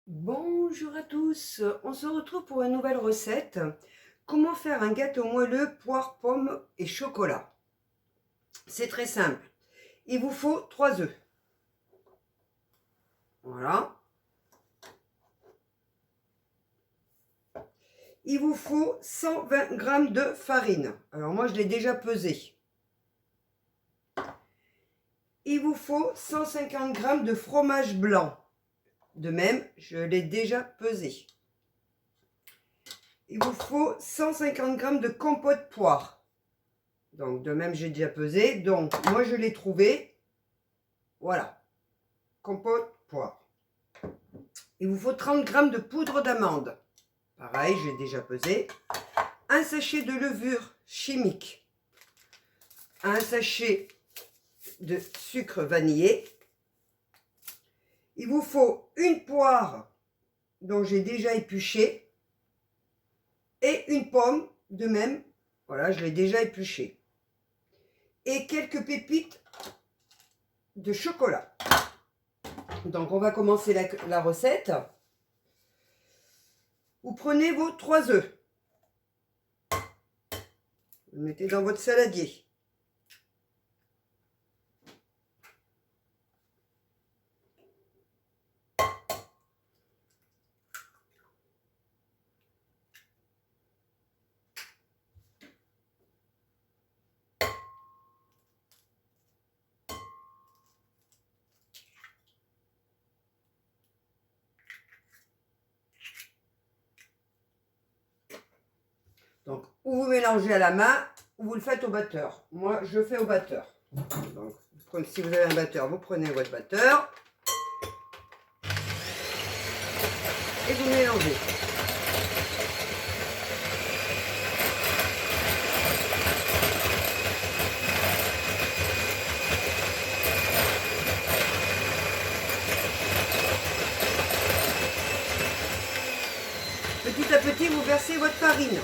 Bonjour à tous, on se retrouve pour une nouvelle recette. Comment faire un gâteau moelleux poire, pomme et chocolat? C'est très simple. Il vous faut 3 œufs. Voilà. Il vous faut 120 g de farine. Alors moi je l'ai déjà pesé. Il vous faut 150 g de fromage blanc. De même, je l'ai déjà pesé. Il vous faut 150 g de compote poire. Donc de même, j'ai déjà pesé. Donc moi je l'ai trouvé. Voilà. Compote poire. Il vous faut 30 g de poudre d'amande. Pareil, j'ai déjà pesé. Un sachet de levure chimique. Un sachet de sucre vanillé. Il vous faut une poire dont j'ai déjà épluché. Et une pomme de même. Voilà, je l'ai déjà épluchée. Et quelques pépites de chocolat. Donc on va commencer la recette. Vous prenez vos 3 œufs. Vous le mettez dans votre saladier. Donc, ou vous mélangez à la main, ou vous le faites au batteur. Moi, je fais au batteur. Donc, si vous avez un batteur, vous prenez votre batteur et vous mélangez. Petit à petit, vous versez votre farine.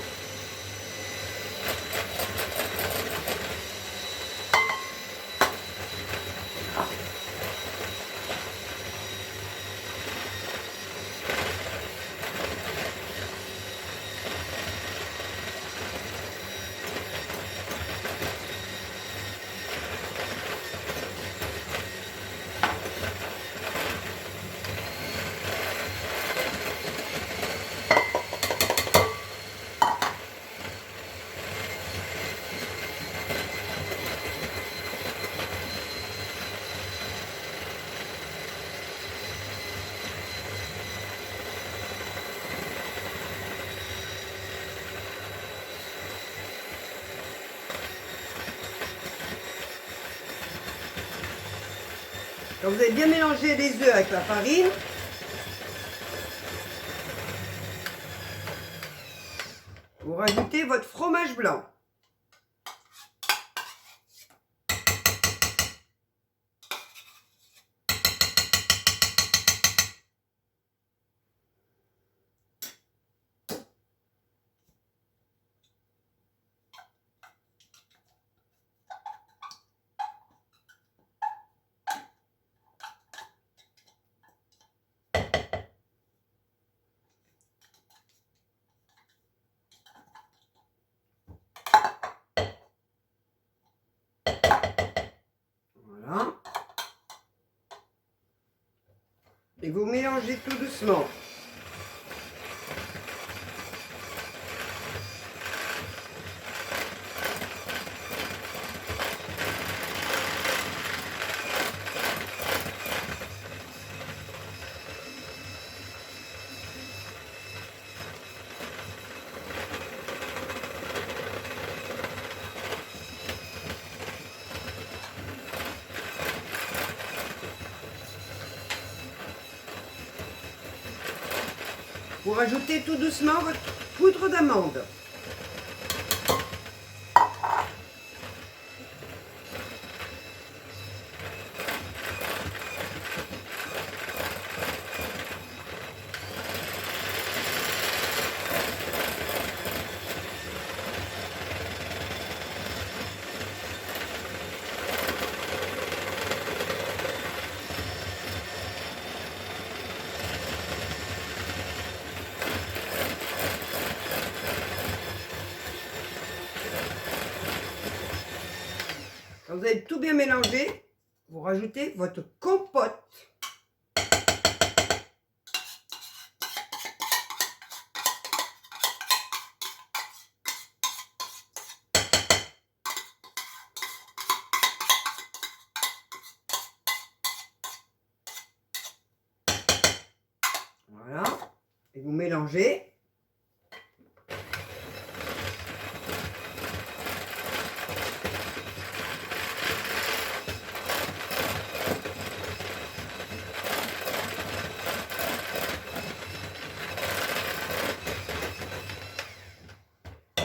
Quand vous avez bien mélangé les œufs avec la farine, vous rajoutez votre fromage blanc. Voilà. Et vous mélangez tout doucement. Vous rajoutez tout doucement votre poudre d'amande. vous avez tout bien mélangé, vous rajoutez votre compote. Voilà. Et vous mélangez.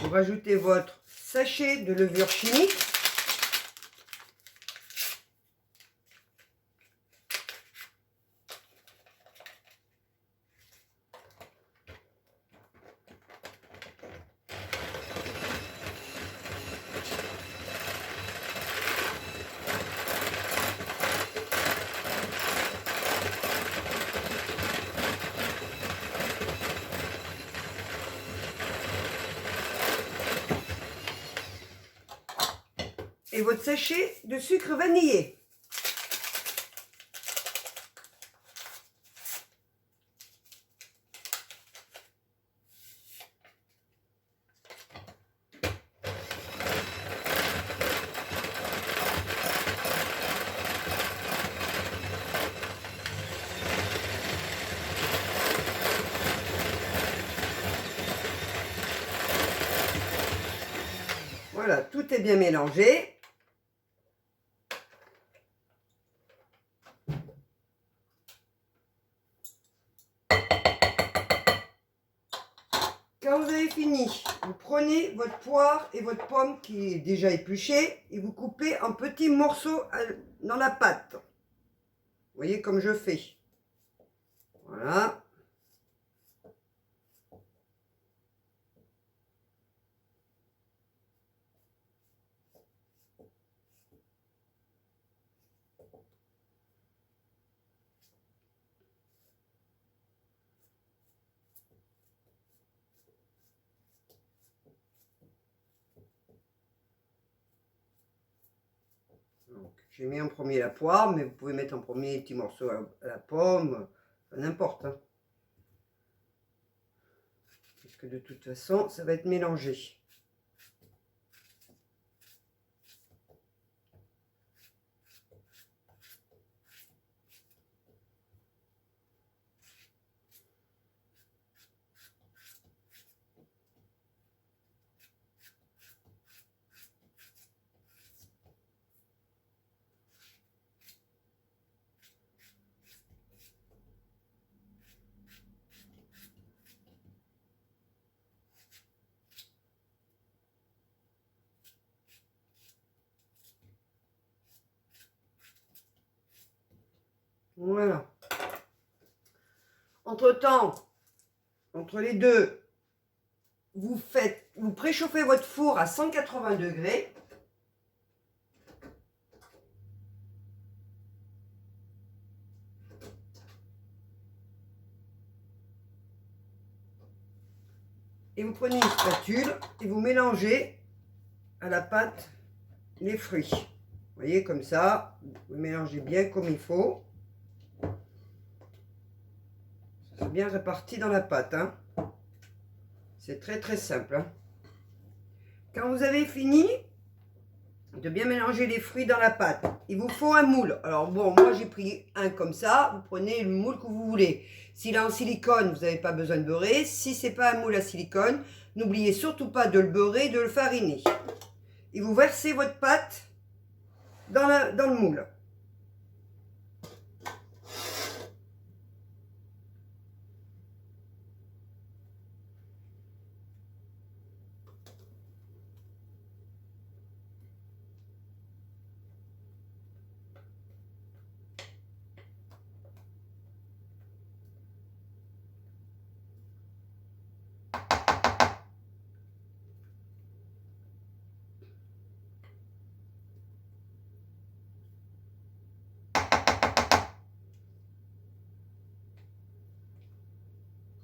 Vous rajoutez votre sachet de levure chimique. Et votre sachet de sucre vanillé. Voilà, tout est bien mélangé. Quand vous avez fini, vous prenez votre poire et votre pomme qui est déjà épluchée et vous coupez en petits morceaux dans la pâte. Vous voyez comme je fais. Voilà. J'ai mis en premier la poire, mais vous pouvez mettre en premier les petits morceaux à la pomme, n'importe. Hein. Parce que de toute façon, ça va être mélangé. Voilà. Entre-temps, entre les deux, vous préchauffez votre four à 180 degrés. Et vous prenez une spatule et vous mélangez à la pâte les fruits. Vous voyez, comme ça, vous mélangez bien comme il faut. C'est bien réparti dans la pâte. Hein. C'est très très simple. Hein. Quand vous avez fini de bien mélanger les fruits dans la pâte, il vous faut un moule. Alors bon, moi j'ai pris un comme ça. Vous prenez le moule que vous voulez. S'il est en silicone, vous n'avez pas besoin de beurrer. Si ce n'est pas un moule à silicone, n'oubliez surtout pas de le beurrer et de le fariner. Et vous versez votre pâte dans le moule.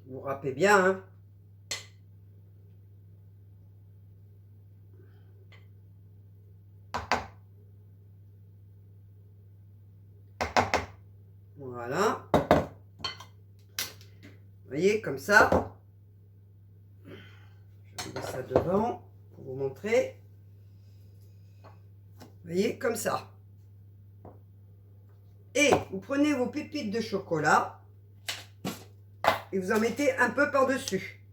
Vous râpez bien, hein. Voilà. Vous voyez, comme ça. Je vais mettre ça devant pour vous montrer. Vous voyez, comme ça. Et vous prenez vos pépites de chocolat et vous en mettez un peu par-dessus.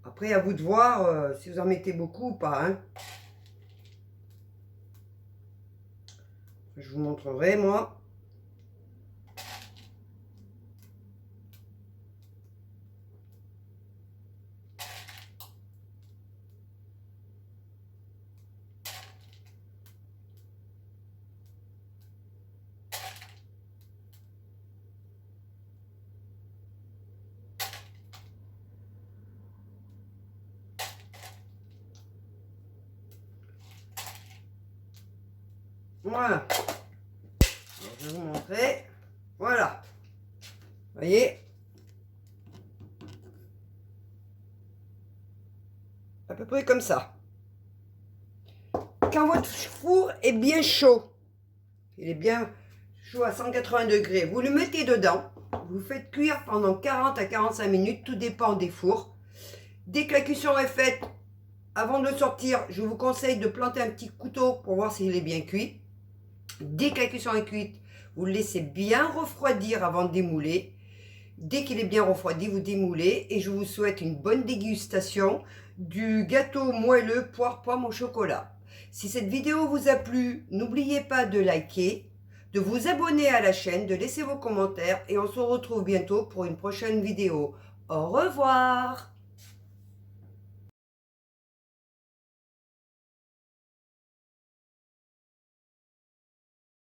Après, à vous de voir si vous en mettez beaucoup ou pas. Hein. Je vous montrerai, moi. Voilà. Alors, je vais vous montrer. Voilà. Vous voyez? À peu près comme ça. Quand votre four est bien chaud, il est bien chaud à 180 degrés, vous le mettez dedans, vous faites cuire pendant 40 à 45 minutes, tout dépend des fours. Dès que la cuisson est faite, avant de sortir, je vous conseille de planter un petit couteau pour voir s'il est bien cuit. Dès que la cuisson est cuite, vous le laissez bien refroidir avant de démouler. Dès qu'il est bien refroidi, vous démoulez et je vous souhaite une bonne dégustation du gâteau moelleux poire pomme au chocolat. Si cette vidéo vous a plu, n'oubliez pas de liker, de vous abonner à la chaîne, de laisser vos commentaires et on se retrouve bientôt pour une prochaine vidéo. Au revoir!